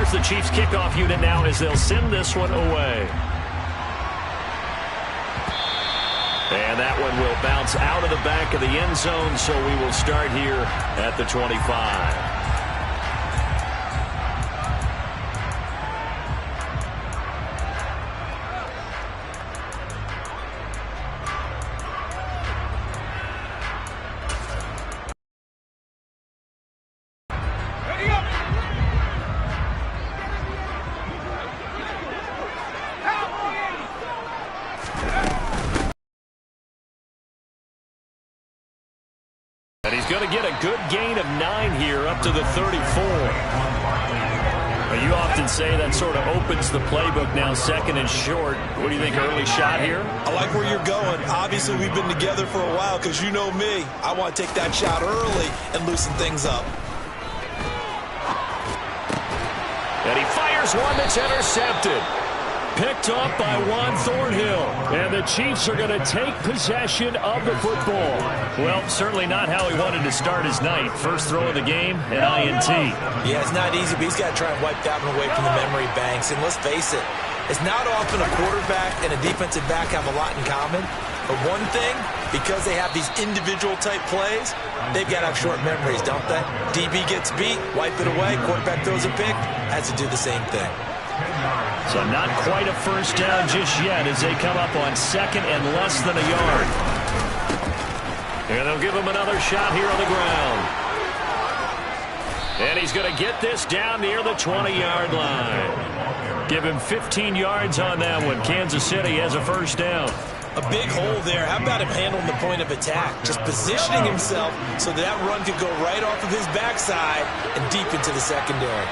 Here's the Chiefs kickoff unit now as they'll send this one away. And that one will bounce out of the back of the end zone, so we will start here at the 25. He's going to get a good gain of 9 here up to the 34. You often say that sort of opens the playbook now, second and short. What do you think, early shot here? I like where you're going. Obviously, we've been together for a while because you know me. I want to take that shot early and loosen things up. And he fires one that's intercepted. Picked off by Juan Thornhill. And the Chiefs are going to take possession of the football. Well, certainly not how he wanted to start his night. First throw of the game, an INT. Yeah, it's not easy, but he's got to try and wipe that one away from the memory banks. And let's face it, it's not often a quarterback and a defensive back have a lot in common. But one thing, because they have these individual type plays, they've got to have short memories, don't they? DB gets beat, wipe it away, quarterback throws a pick, has to do the same thing. So not quite a first down just yet as they come up on second and less than a yard. And they'll give him another shot here on the ground. And he's going to get this down near the 20-yard line. Give him 15 yards on that one. Kansas City has a first down. A big hole there. How about him handling the point of attack? Just positioning himself so that run could go right off of his backside and deep into the secondary.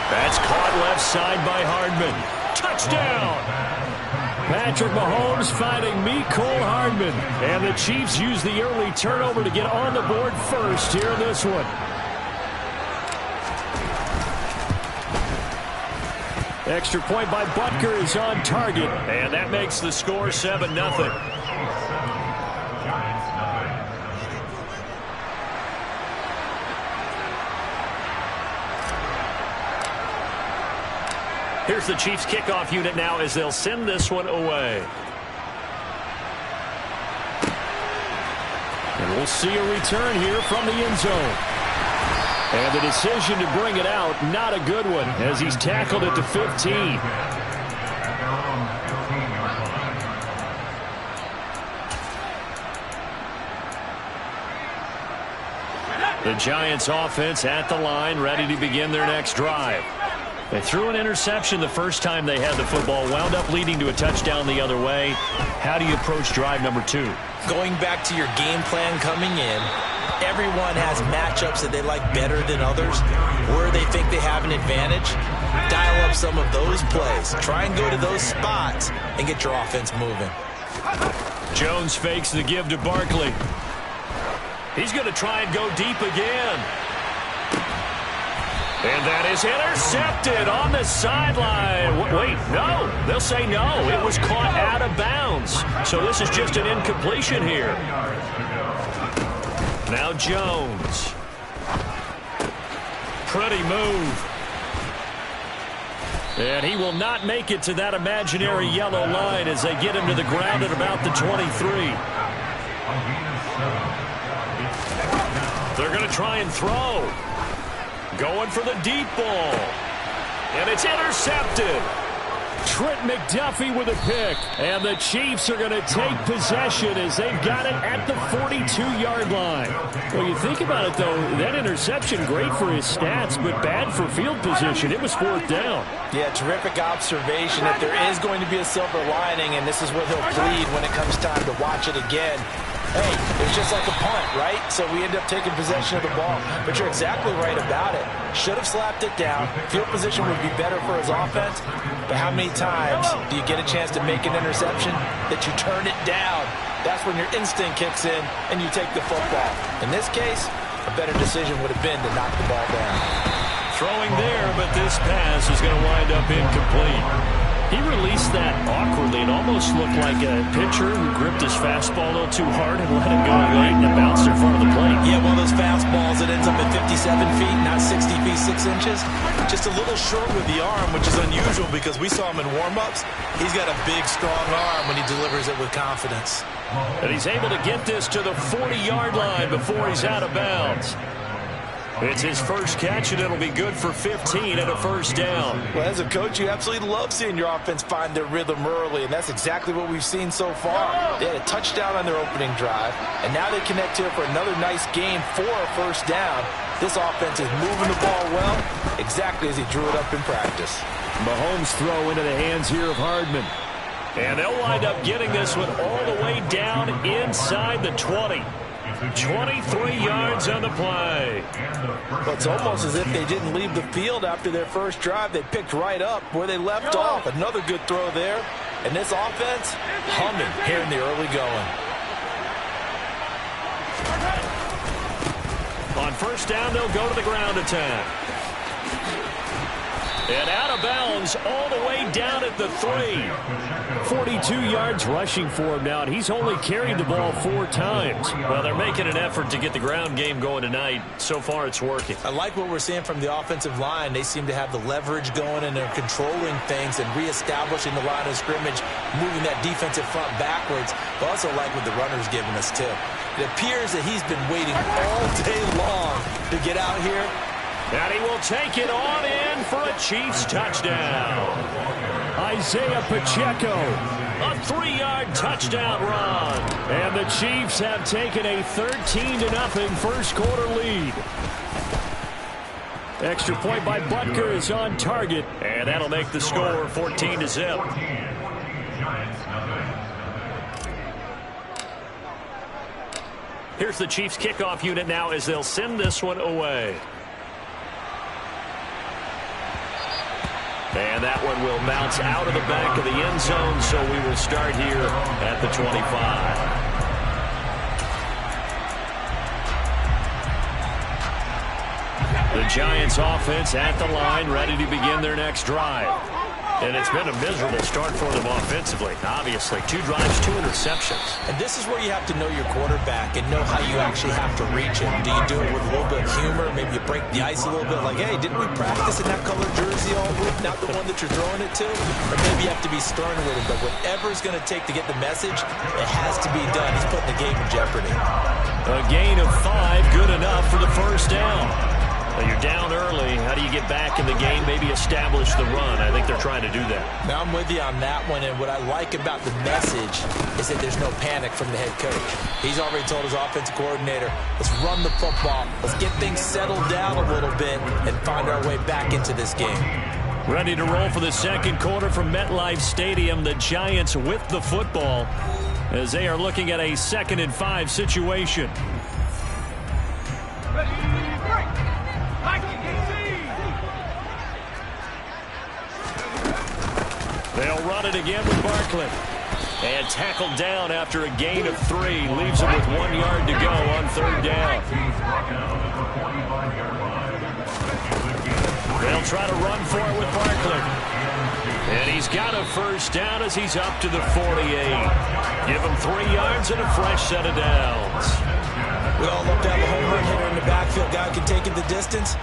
That's caught left side by Hardman. Touchdown! Patrick Mahomes finding Mecole Hardman. And the Chiefs use the early turnover to get on the board first here in this one. Extra point by Butker is on target. And that makes the score 7-0. Here's the Chiefs kickoff unit now as they'll send this one away. And we'll see a return here from the end zone. And the decision to bring it out, not a good one, as he's tackled it to 15. The Giants offense at the line, ready to begin their next drive. They threw an interception the first time they had the football, wound up leading to a touchdown the other way. How do you approach drive number 2? Going back to your game plan coming in, everyone has matchups that they like better than others, where they think they have an advantage. Dial up some of those plays. Try and go to those spots and get your offense moving. Jones fakes the give to Barkley. He's going to try and go deep again. And that is intercepted on the sideline. Wait, no. They'll say no. It was caught out of bounds. So this is just an incompletion here. Now Jones. Pretty move. And he will not make it to that imaginary yellow line as they get him to the ground at about the 23. They're going to try and throw. Going for the deep ball. And it's intercepted. Trent McDuffie with a pick. And the Chiefs are going to take possession as they've got it at the 42-yard line. Well, you think about it, though, that interception, great for his stats, but bad for field position. It was fourth down. Yeah, terrific observation that there is going to be a silver lining, and this is where he'll plead when it comes time to watch it again. Hey, it's just like a punt, right? So we end up taking possession of the ball. But you're exactly right about it. Should have slapped it down. Field position would be better for his offense. But how many times do you get a chance to make an interception that you turn it down? That's when your instinct kicks in and you take the football. In this case, a better decision would have been to knock the ball down. Throwing there, but this pass is going to wind up incomplete. He released that awkwardly. It almost looked like a pitcher who gripped his fastball a little too hard and let it go late and it bounced in front of the plate. Yeah, one of those fastballs that ends up at 57 feet, not 60 feet, 6 inches. Just a little short with the arm, which is unusual because we saw him in warm-ups. He's got a big, strong arm when he delivers it with confidence. And he's able to get this to the 40-yard line before he's out of bounds. It's his first catch, and it'll be good for 15 and a first down. Well, as a coach, you absolutely love seeing your offense find their rhythm early, and that's exactly what we've seen so far. They had a touchdown on their opening drive, and now they connect here for another nice game for a first down. This offense is moving the ball well, exactly as he drew it up in practice. Mahomes throw into the hands here of Hardman. And they'll wind up getting this one all the way down inside the 20. 23 yards on the play. Well, it's almost as if they didn't leave the field after their first drive. They picked right up where they left off. Another good throw there. And this offense, humming here in the early going. On first down, they'll go to the ground attack. And out of bounds all the way down at the 3. 42 yards rushing for him now, and he's only carried the ball 4 times. Well, they're making an effort to get the ground game going tonight. So far, it's working. I like what we're seeing from the offensive line. They seem to have the leverage going, and they're controlling things and reestablishing the line of scrimmage, moving that defensive front backwards. But also like what the runner's giving us, too. It appears that he's been waiting all day long to get out here. And he will take it on in for a Chiefs touchdown. Isaiah Pacheco, a 3-yard touchdown run. And the Chiefs have taken a 13-0 first quarter lead. Extra point by Butker is on target. And that'll make the score 14-0. Here's the Chiefs kickoff unit now as they'll send this one away. And that one will bounce out of the back of the end zone, so we will start here at the 25. The Giants offense at the line, ready to begin their next drive. And it's been a miserable start for them offensively, obviously. 2 drives, 2 interceptions. And this is where you have to know your quarterback and know how you actually have to reach him. Do you do it with a little bit of humor? Maybe you break the ice a little bit, like, hey, didn't we practice in that colored jersey all week, not the one that you're throwing it to? Or maybe you have to be stern with him, but whatever it's going to take to get the message, it has to be done. He's putting the game in jeopardy. A gain of 5, good enough for the first down. Well, you're down early. How do you get back in the game, maybe establish the run? I think they're trying to do that. Now I'm with you on that one, and what I like about the message is that there's no panic from the head coach. He's already told his offensive coordinator, let's run the football, let's get things settled down a little bit and find our way back into this game. Ready to roll for the second quarter from MetLife Stadium. The Giants with the football as they are looking at a 2nd and 5 situation. They'll run it again with Barkley. And tackled down after a gain of 3. Leaves him with 1 yard to go on 3rd down. They'll try to run for it with Barkley. And he's got a first down as he's up to the 48. Give him 3 yards and a fresh set of downs. We all love to have a home run hitter in the backfield. Guy can take it the distance.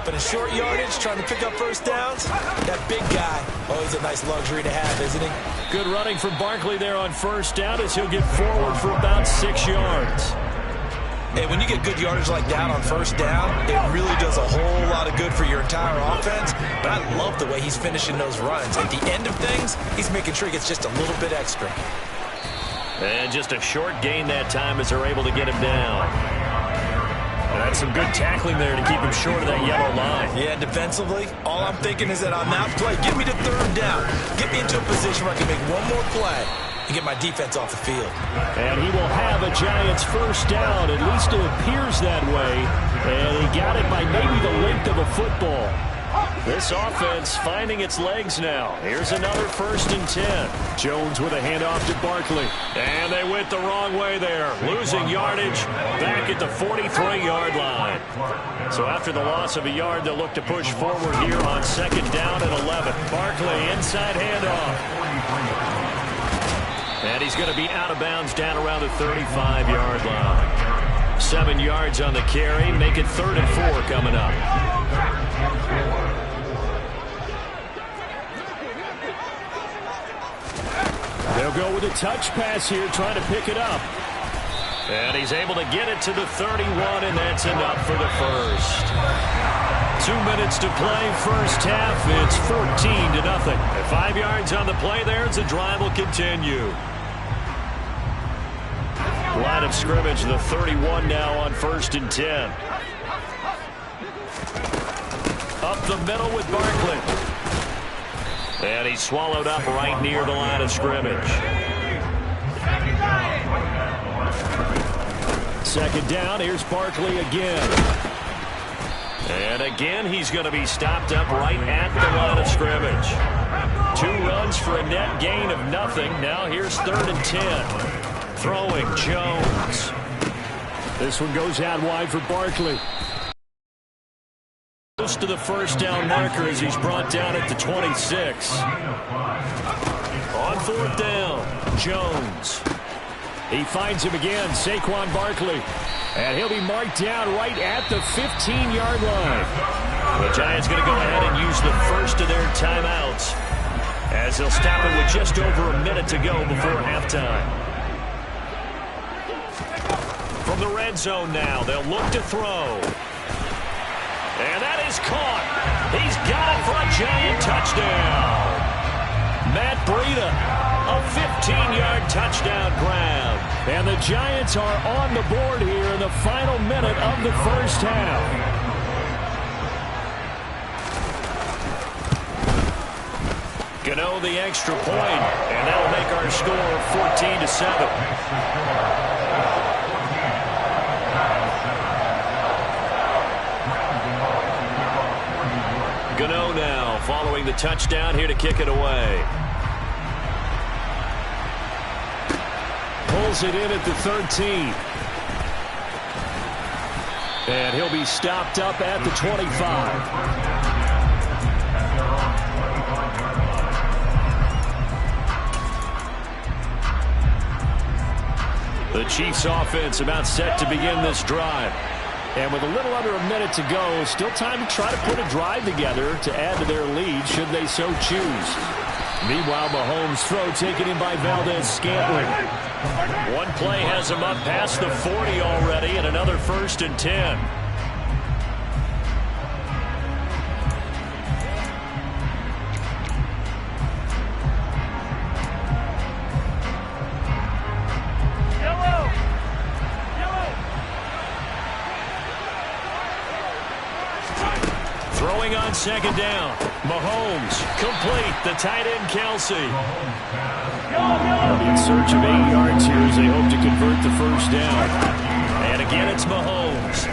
But in short yardage, trying to pick up first downs, that big guy, always a nice luxury to have, isn't he? Good running from Barkley there on first down as he'll get forward for about 6 yards. Hey, when you get good yardage like that on first down, it really does a whole lot of good for your entire offense. But I love the way he's finishing those runs. At the end of things, he's making sure he gets just a little bit extra. And just a short gain that time as they're able to get him down. That's some good tackling there to keep him short of that yellow line. Yeah, defensively, all I'm thinking is that on that play, get me to 3rd down. Get me into a position where I can make one more play and get my defense off the field. And he will have a Giants first down. At least it appears that way. And he got it by maybe the length of a football. This offense finding its legs now. Here's another 1st and 10. Jones with a handoff to Barkley. And they went the wrong way there. Losing yardage back at the 43-yard line. So after the loss of a yard, they'll look to push forward here on 2nd down and 11. Barkley inside handoff. And he's going to be out of bounds down around the 35-yard line. 7 yards on the carry. Make it 3rd and 4 coming up. They'll go with a touch pass here, trying to pick it up. And he's able to get it to the 31, and that's enough for the first. 2 minutes to play, first half. It's 14-0. 5 yards on the play there as the drive will continue. Line of scrimmage, the 31 now on 1st and 10. Up the middle with Barkley. And he's swallowed up right near the line of scrimmage. 2nd down, here's Barkley again. And again, he's going to be stopped up right at the line of scrimmage. 2 runs for a net gain of nothing. Now here's 3rd and 10. Throwing Jones. This one goes out wide for Barkley. Close to the 1st down marker as he's brought down at the 26. On 4th down, Jones. He finds him again, Saquon Barkley. And he'll be marked down right at the 15-yard line. The Giants going to go ahead and use the first of their timeouts as they'll stop it with just over a minute to go before halftime. From the red zone now, they'll look to throw. And that is caught. He's got it for a Giant touchdown. Matt Breida, a 15-yard touchdown grab. And the Giants are on the board here in the final minute of the first half. Gano the extra point, and that'll make our score 14-7. Gano now following the touchdown here to kick it away. Pulls it in at the 13. And he'll be stopped up at the 25. The Chiefs offense about set to begin this drive. And with a little under a minute to go, still time to try to put a drive together to add to their lead should they so choose. Meanwhile, Mahomes' throw taken in by Valdes-Scantling. One play has him up past the 40 already, and another 1st and 10. Throwing on 2nd down. Mahomes complete. The tight end, Kelsey. They'll be in search of 8 yards here as they hope to convert the first down. And again, it's Mahomes.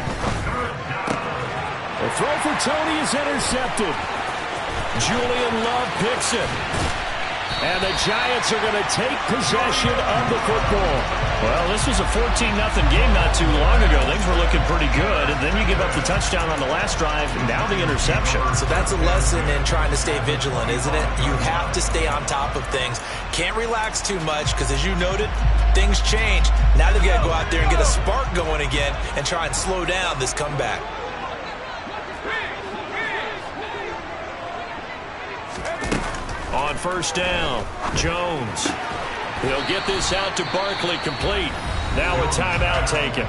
The throw for Tony is intercepted. Julian Love picks it. And the Giants are going to take possession of the football. Well, this was a 14-0 game not too long ago. Things were looking pretty good. And then you give up the touchdown on the last drive, and now the interception. So that's a lesson in trying to stay vigilant, isn't it? You have to stay on top of things. Can't relax too much because, as you noted, things change. Now they've got to go out there and get a spark going again and try and slow down this comeback. On 1st down, Jones. He'll get this out to Barkley complete. Now a timeout taken.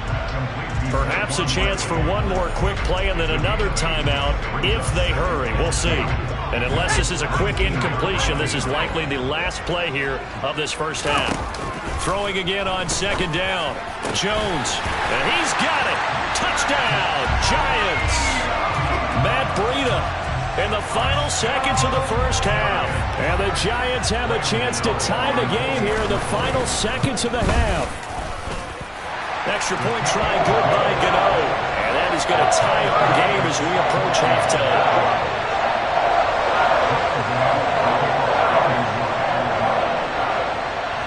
Perhaps a chance for one more quick play and then another timeout if they hurry. We'll see. And unless this is a quick incompletion, this is likely the last play here of this first half. Throwing again on 2nd down. Jones. And he's got it. Touchdown, Giants. Matt Breida in the final seconds of the first half. And the Giants have a chance to tie the game here in the final seconds of the half. Extra point try good by Gano. And that is going to tie our game as we approach halftime.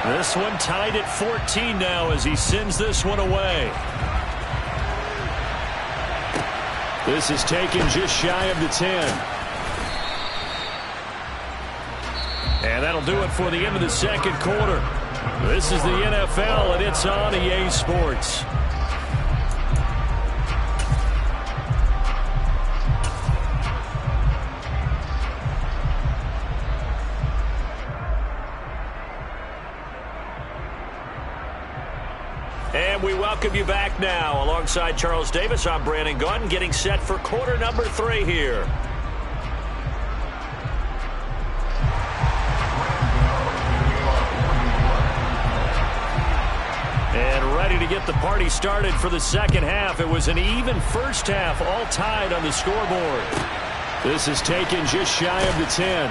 This one tied at 14 now as he sends this one away. This is taken just shy of the 10. And that'll do it for the end of the second quarter. This is the NFL, and it's on EA Sports. And we welcome you back now. Alongside Charles Davis, I'm Brandon Gaudin, getting set for quarter number 3 here. And ready to get the party started for the second half. It was an even first half, all tied on the scoreboard. This is taken just shy of the 10.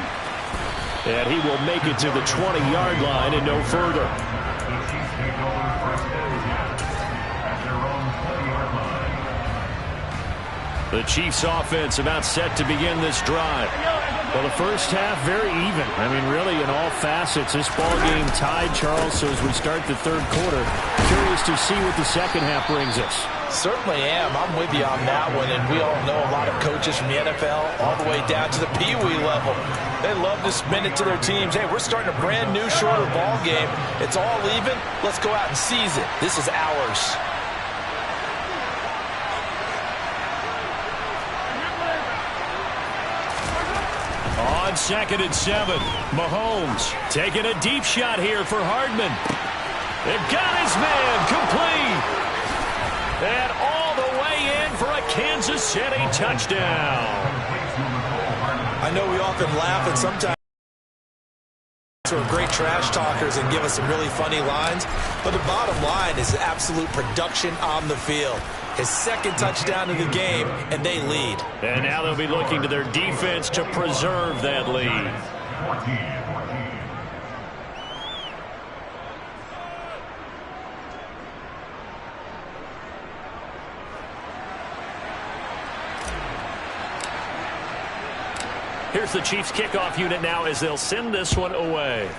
And he will make it to the 20-yard line and no further. The Chiefs offense about set to begin this drive. Well, the first half very even. I mean, really in all facets. This ball game tied, Charles, so as we start the third quarter, curious to see what the second half brings us. Certainly am. I'm with you on that one, and we all know a lot of coaches from the NFL all the way down to the Pee-wee level. They love to spin it to their teams. Hey, we're starting a brand new, shorter ball game. It's all even. Let's go out and seize it. This is ours. On 2nd and 7, Mahomes taking a deep shot here for Hardman. They've got his man complete. And all the way in for a Kansas City touchdown. I know we often laugh and sometimes are great trash talkers and give us some really funny lines, but the bottom line is absolute production on the field. His second touchdown of the game, and they lead. And now they'll be looking to their defense to preserve that lead. Here's the Chiefs kickoff unit now as they'll send this one away.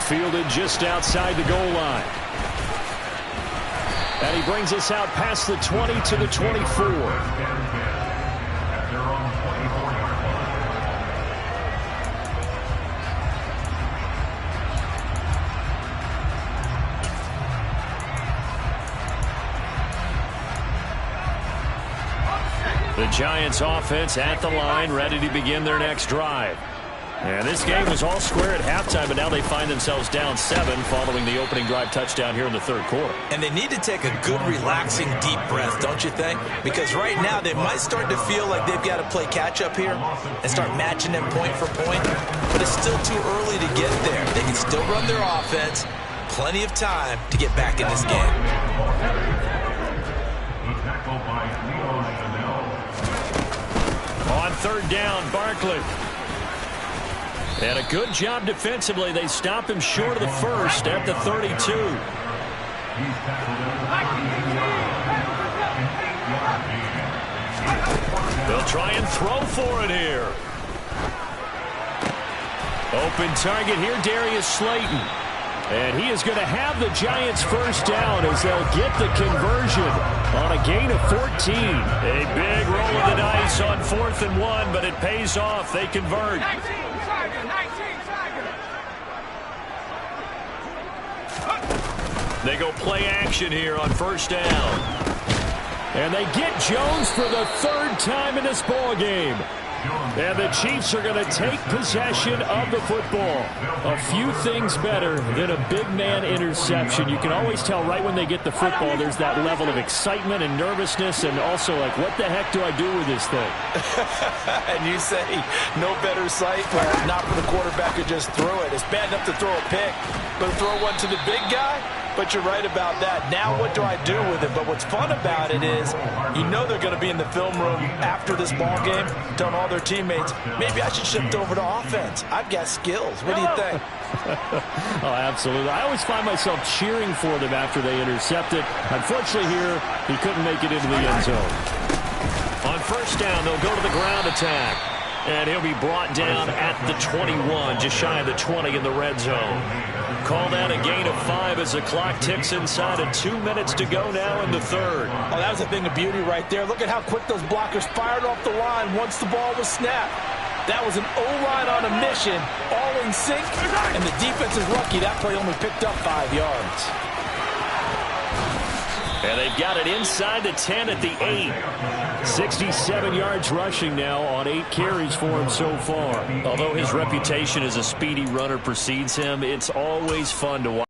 Fielded just outside the goal line. And he brings us out past the 20 to the 24. The Giants offense at the line, ready to begin their next drive. And this game was all square at halftime, but now they find themselves down 7 following the opening drive touchdown here in the third quarter. And they need to take a good, relaxing, deep breath, don't you think? Because right now they might start to feel like they've got to play catch-up here and start matching them point for point. But it's still too early to get there. They can still run their offense. Plenty of time to get back in this game. On third down, Barkley. And a good job defensively. They stop him short of the first at the 32. They'll try and throw for it here. Open target here, Darius Slayton. And he is going to have the Giants first down as they'll get the conversion on a gain of 14. A big roll of the dice on 4th and 1, but it pays off. They convert. They go play action here on first down. And they get Jones for the 3rd time in this ball game. And the Chiefs are going to take possession of the football. A few things better than a big man interception. You can always tell right when they get the football, there's that level of excitement and nervousness, and also like, what the heck do I do with this thing? And you say, no better sight? Well, not for the quarterback who just threw it. It's bad enough to throw a pick, but throw one to the big guy? But you're right about that. Now what do I do with it? But what's fun about it is you know they're going to be in the film room after this ball game telling all their teammates, maybe I should shift over to offense. I've got skills. What do you think? Oh, absolutely. I always find myself cheering for them after they intercept it. Unfortunately here, he couldn't make it into the end zone. On first down, they'll go to the ground attack. And he'll be brought down at the 21, just shy of the 20 in the red zone. Call that a gain of 5 as the clock ticks inside of 2 minutes to go now in the third. Oh, that was a thing of beauty right there. Look at how quick those blockers fired off the line once the ball was snapped. That was an O-line on a mission, all in sync, and the defense is lucky that play only picked up 5 yards. And they've got it inside the 10 at the 8. 67 yards rushing now on 8 carries for him so far. Although his reputation as a speedy runner precedes him, it's always fun to watch.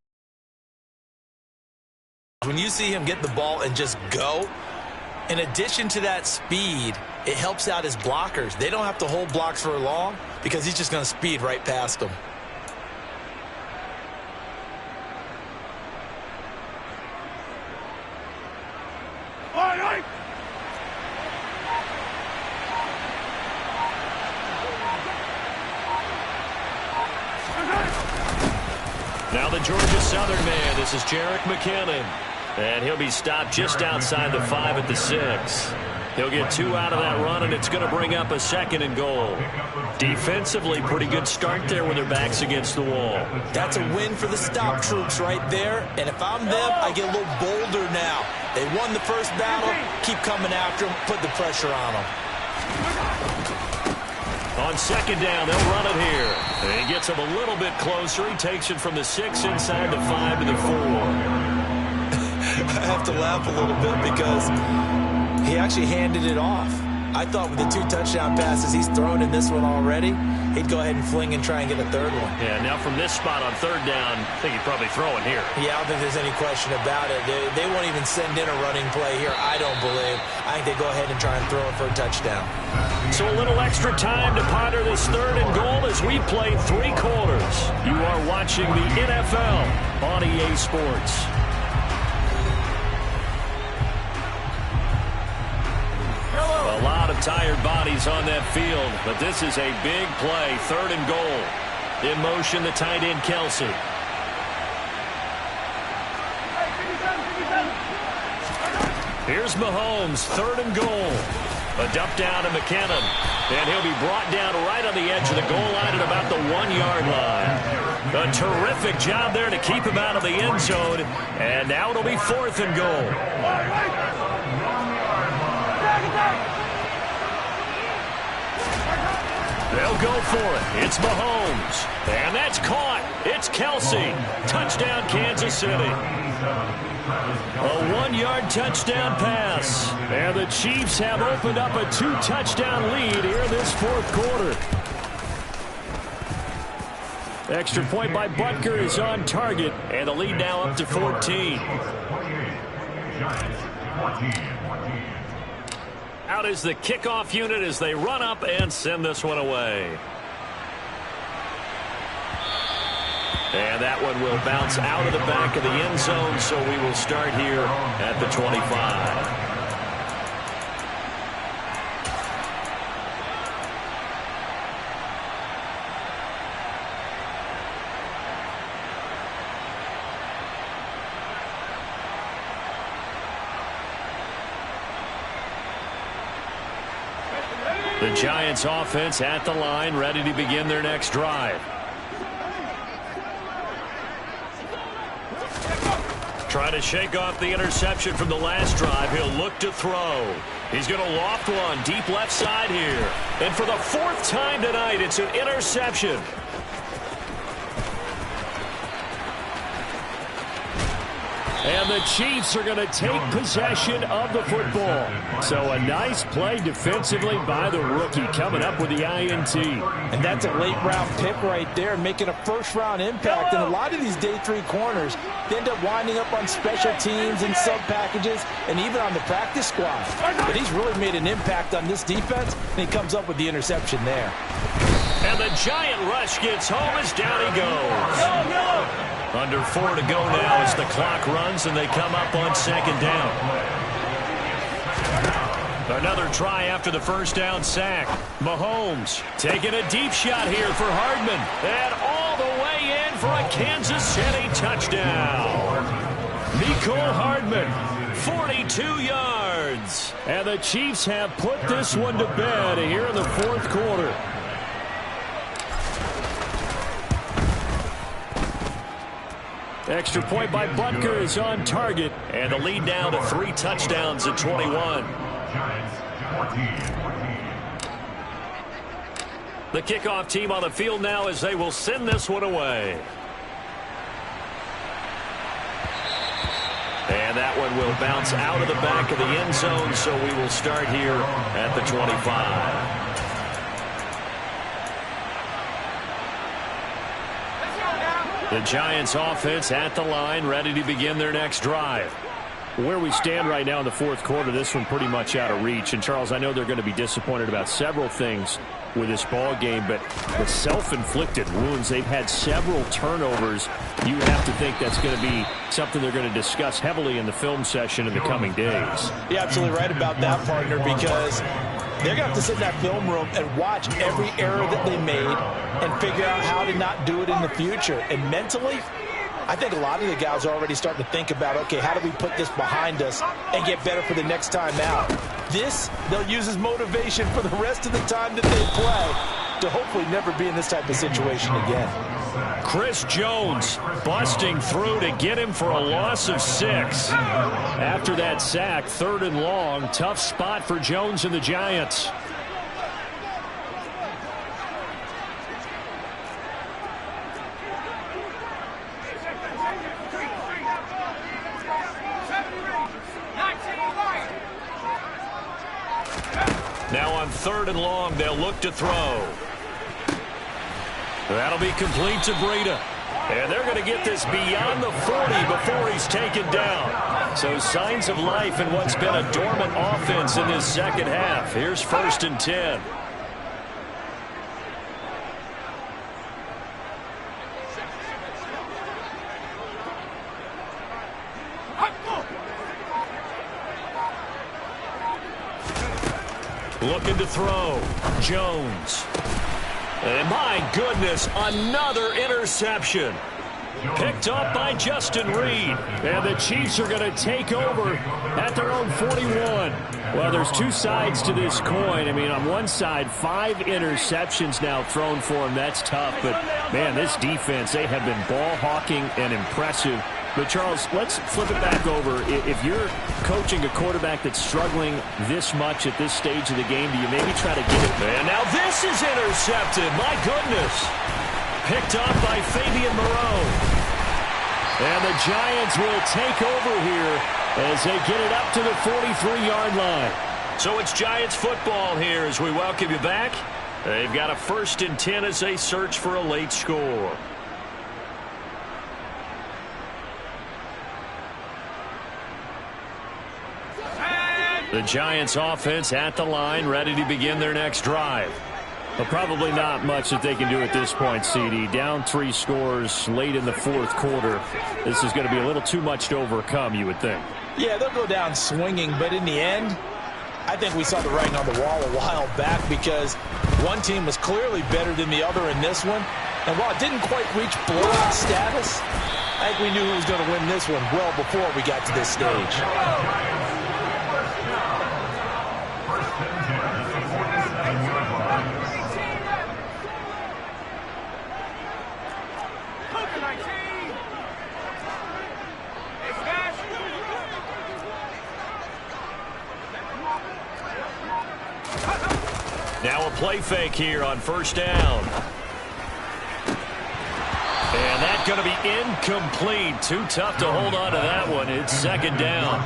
When you see him get the ball and just go, in addition to that speed, it helps out his blockers. They don't have to hold blocks for long because he's just going to speed right past them. Now the Georgia Southern man, this is Jerick McKinnon. And he'll be stopped just outside the 5 at the 6. He'll get 2 out of that run, and it's going to bring up a 2nd and goal. Defensively, pretty good start there with their backs against the wall. That's a win for the stop troops right there. And if I'm them, I get a little bolder now. They won the first battle. Keep coming after them. Put the pressure on them. On 2nd down, they'll run it here. And he gets him a little bit closer. He takes it from the 6 inside the 5 to the 4. I have to laugh a little bit because he actually handed it off. I thought with the 2 touchdown passes he's thrown in this one already, he'd go ahead and fling and try and get a 3rd one. Yeah, now from this spot on 3rd down, I think he'd probably throw it here. Yeah, I don't think there's any question about it. They won't even send in a running play here, I don't believe. I think they go ahead and try and throw it for a touchdown. So a little extra time to ponder this 3rd and goal as we play 3 quarters. You are watching the NFL on EA Sports. A lot of tired bodies on that field, but this is a big play, 3rd and goal. In motion, the tight end, Kelsey. Here's Mahomes, 3rd and goal. A dump down to McKinnon, and he'll be brought down right on the edge of the goal line at about the 1-yard line. A terrific job there to keep him out of the end zone, and now it'll be 4th and goal. They'll go for it. It's Mahomes. And that's caught. It's Kelsey. Touchdown, Kansas City. A 1-yard touchdown pass. And the Chiefs have opened up a 2-touchdown lead here in this 4th quarter. Extra point by Butker is on target. And the lead now up to 14. Out is the kickoff unit as they run up and send this one away. And that one will bounce out of the back of the end zone, so we will start here at the 25. The Giants offense at the line, ready to begin their next drive. Trying to shake off the interception from the last drive. He'll look to throw. He's going to loft one deep left side here. And for the 4th time tonight, it's an interception. And the Chiefs are going to take possession of the football. So a nice play defensively by the rookie coming up with the INT. And that's a late-round pick right there, making a first-round impact. And a lot of these day 3 corners, they end up winding up on special teams and sub-packages and even on the practice squad. But he's really made an impact on this defense, and he comes up with the interception there. And the giant rush gets home as down he goes. Under 4 to go now as the clock runs and they come up on 2nd down. Another try after the first down sack. Mahomes taking a deep shot here for Hardman. And all the way in for a Kansas City touchdown. Mecole Hardman, 42 yards. yards. And the Chiefs have put this one to bed here in the fourth quarter. Extra point by Butker is on target. And the lead now to 3 touchdowns at 21. The kickoff team on the field now as they will send this one away. And that one will bounce out of the back of the end zone, so we will start here at the 25. The Giants offense at the line, ready to begin their next drive. Where we stand right now in the fourth quarter, this one pretty much out of reach. And, Charles, I know they're going to be disappointed about several things with this ball game, but the self-inflicted wounds, they've had several turnovers. You have to think that's going to be something they're going to discuss heavily in the film session in the coming days. You're absolutely right about that, partner, because they're going to have to sit in that film room and watch every error that they made and figure out how to not do it in the future. And mentally, I think a lot of the guys are already starting to think about, okay, how do we put this behind us and get better for the next time out? This, they'll use as motivation for the rest of the time that they play to hopefully never be in this type of situation again. Chris Jones busting through to get him for a loss of 6. After that sack, 3rd and long, tough spot for Jones and the Giants. Now on 3rd and long, they'll look to throw. That'll be complete to Breida. And they're going to get this beyond the 40 before he's taken down. So signs of life in what's been a dormant offense in this second half. Here's 1st and 10. Looking to throw. Jones. And my goodness, another interception. Picked up by Justin Reed. And the Chiefs are going to take over at their own 41. Well, there's two sides to this coin. I mean, on one side, 5 interceptions now thrown for him. That's tough. But, man, this defense, they have been ball hawking and impressive. But, Charles, let's flip it back over. If you're coaching a quarterback that's struggling this much at this stage of the game, do you maybe try to get it? And now this is intercepted. My goodness. Picked up by Fabian Moreau. And the Giants will take over here as they get it up to the 43-yard line. So it's Giants football here as we welcome you back. They've got a 1st and 10 as they search for a late score. The Giants offense at the line, ready to begin their next drive. But probably not much that they can do at this point, CD. Down 3 scores late in the fourth quarter. This is going to be a little too much to overcome, you would think. Yeah, they'll go down swinging, but in the end, I think we saw the writing on the wall a while back because one team was clearly better than the other in this one. And while it didn't quite reach blowout status, I think we knew who was going to win this one well before we got to this stage. Now a play fake here on 1st down. And that's going to be incomplete. Too tough to hold on to that one. It's 2nd down.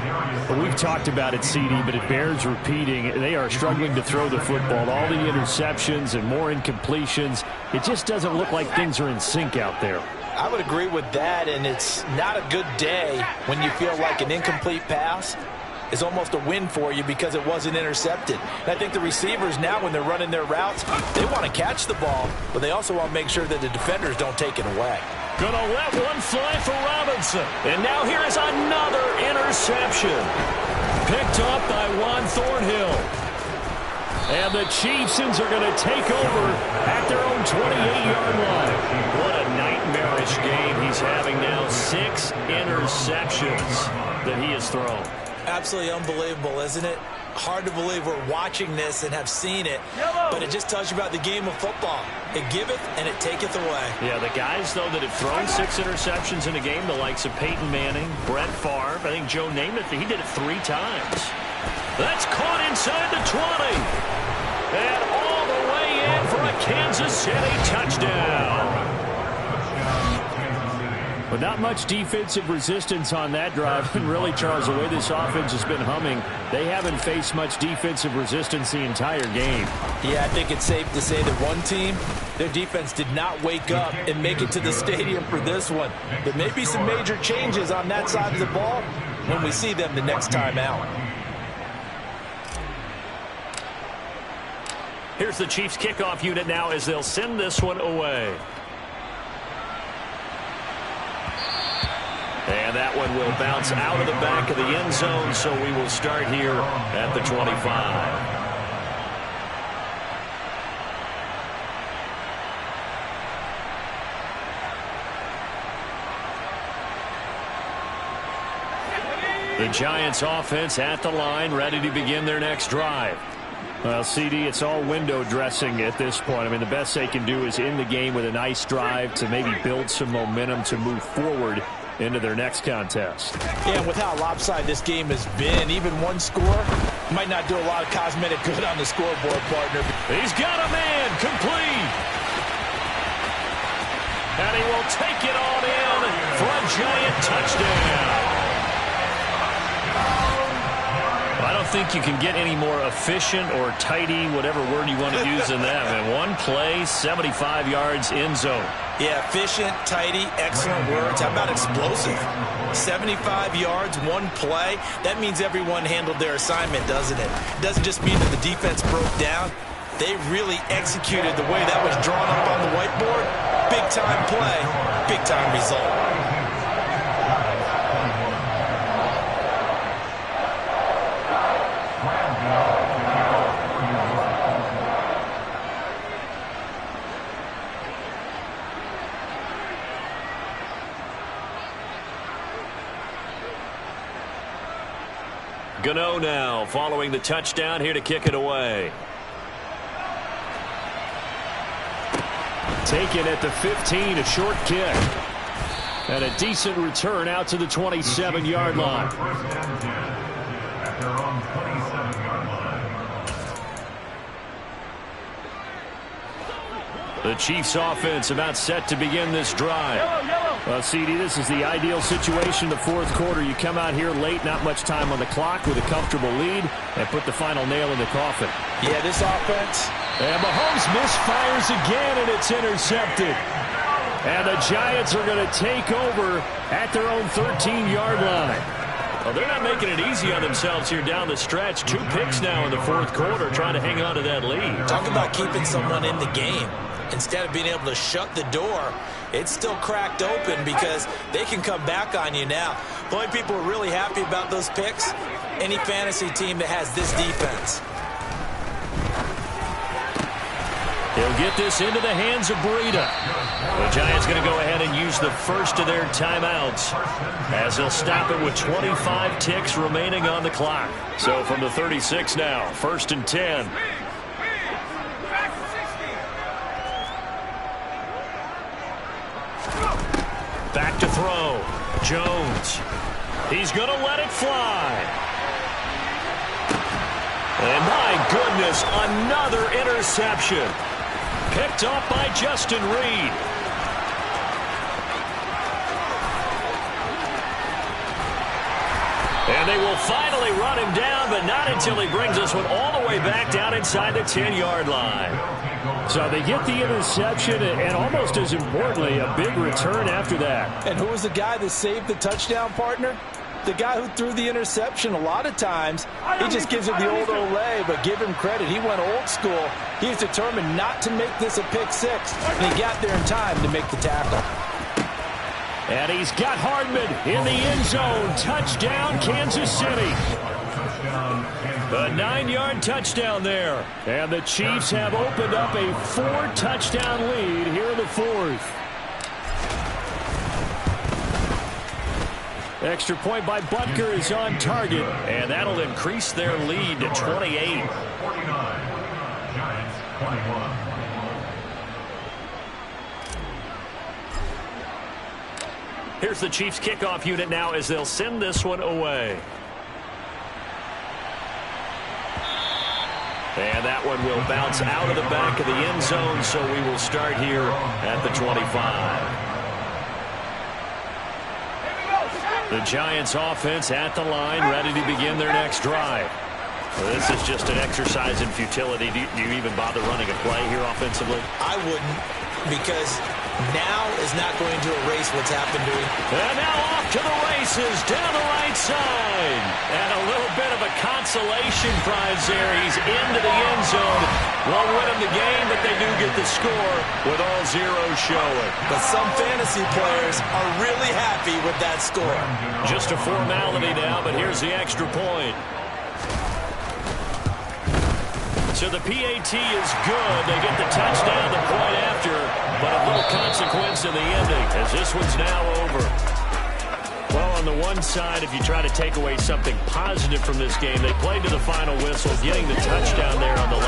Well, we've talked about it, CD, but it bears repeating. They are struggling to throw the football. All the interceptions and more incompletions. It just doesn't look like things are in sync out there. I would agree with that, and it's not a good day when you feel like an incomplete pass is almost a win for you because it wasn't intercepted. And I think the receivers now, when they're running their routes, they want to catch the ball, but they also want to make sure that the defenders don't take it away. Gonna let one fly for Robinson. And now here is another interception. Picked up by Juan Thornhill. And the Chiefs are going to take over at their own 28-yard line. What a nightmarish game he's having now. 6 interceptions that he has thrown. Absolutely unbelievable, isn't it? Hard to believe we're watching this and have seen it, but it just tells you about the game of football. It giveth and it taketh away. Yeah, the guys, though, that have thrown 6 interceptions in a game, the likes of Peyton Manning, Brett Favre, I think Joe Namath, he did it 3 times. That's caught inside the 20. And all the way in for a Kansas City touchdown. But not much defensive resistance on that drive. And really, Charles, the way this offense has been humming, they haven't faced much defensive resistance the entire game. Yeah, I think it's safe to say that one team, their defense did not wake up and make it to the stadium for this one. There may be some major changes on that side of the ball when we see them the next time out. Here's the Chiefs kickoff unit now as they'll send this one away. And that one will bounce out of the back of the end zone, so we will start here at the 25. The Giants offense at the line, ready to begin their next drive. Well, CD, it's all window dressing at this point. I mean, the best they can do is end the game with a nice drive to maybe build some momentum to move forward into their next contest. Yeah, and with how lopsided this game has been, even one score might not do a lot of cosmetic good on the scoreboard, partner. He's got a man complete. And he will take it on in for a Giant touchdown. I don't think you can get any more efficient or tidy, whatever word you want to use in that. I mean, one play, 75 yards, end zone. Yeah, efficient, tidy, excellent words. How about explosive? 75 yards, one play. That means everyone handled their assignment, doesn't it? It doesn't just mean that the defense broke down. They really executed the way that was drawn up on the whiteboard. Big-time play, big-time result. Gano now following the touchdown here to kick it away. Taken at the 15, a short kick. And a decent return out to the 27-yard line. The Chiefs offense about set to begin this drive. Well, CD, this is the ideal situation, the fourth quarter. You come out here late, not much time on the clock with a comfortable lead, and put the final nail in the coffin. Yeah, this offense. And Mahomes misfires again, and it's intercepted. And the Giants are going to take over at their own 13-yard line. Well, they're not making it easy on themselves here down the stretch. 2 picks now in the fourth quarter, trying to hang on to that lead. Talk about keeping someone in the game. Instead of being able to shut the door, it's still cracked open because they can come back on you now. The only people who are really happy about those picks, any fantasy team that has this defense. He'll get this into the hands of Breida. The Giants going to go ahead and use the first of their timeouts as they'll stop it with 25 ticks remaining on the clock. So from the 36 now, 1st and 10. Back to throw. Jones. He's going to let it fly. And my goodness, another interception. Picked off by Justin Reed. And they will finally run him down, but not until he brings this one all the way back down inside the 10-yard line. So they get the interception, and almost as importantly, a big return after that. And who was the guy that saved the touchdown, partner? The guy who threw the interception. A lot of times, he just gives it the old Olay, but give him credit. He went old school. He was determined not to make this a pick six, and he got there in time to make the tackle. And he's got Hardman in the end zone. Touchdown, Kansas City. A 9-yard touchdown there. And the Chiefs have opened up a 4-touchdown lead here in the fourth. Extra point by Butker is on target, and that'll increase their lead to 28. 49, Giants 21. Here's the Chiefs kickoff unit now as they'll send this one away. And that one will bounce out of the back of the end zone, so we will start here at the 25. The Giants offense at the line, ready to begin their next drive. Well, this is just an exercise in futility. Do you even bother running a play here offensively? I wouldn't, because now is not going to erase what's happened to him. And now off to the races down the right side. And a little bit of a consolation prize there. He's into the end zone. Won't win him the game, but they do get the score with all zeros showing. But some fantasy players are really happy with that score. Just a formality now, but here's the extra point. So the PAT is good. They get the touchdown the point after, but a little consequence in the ending as this one's now over. Well, on the one side, if you try to take away something positive from this game, they played to the final whistle, getting the touchdown there on the left.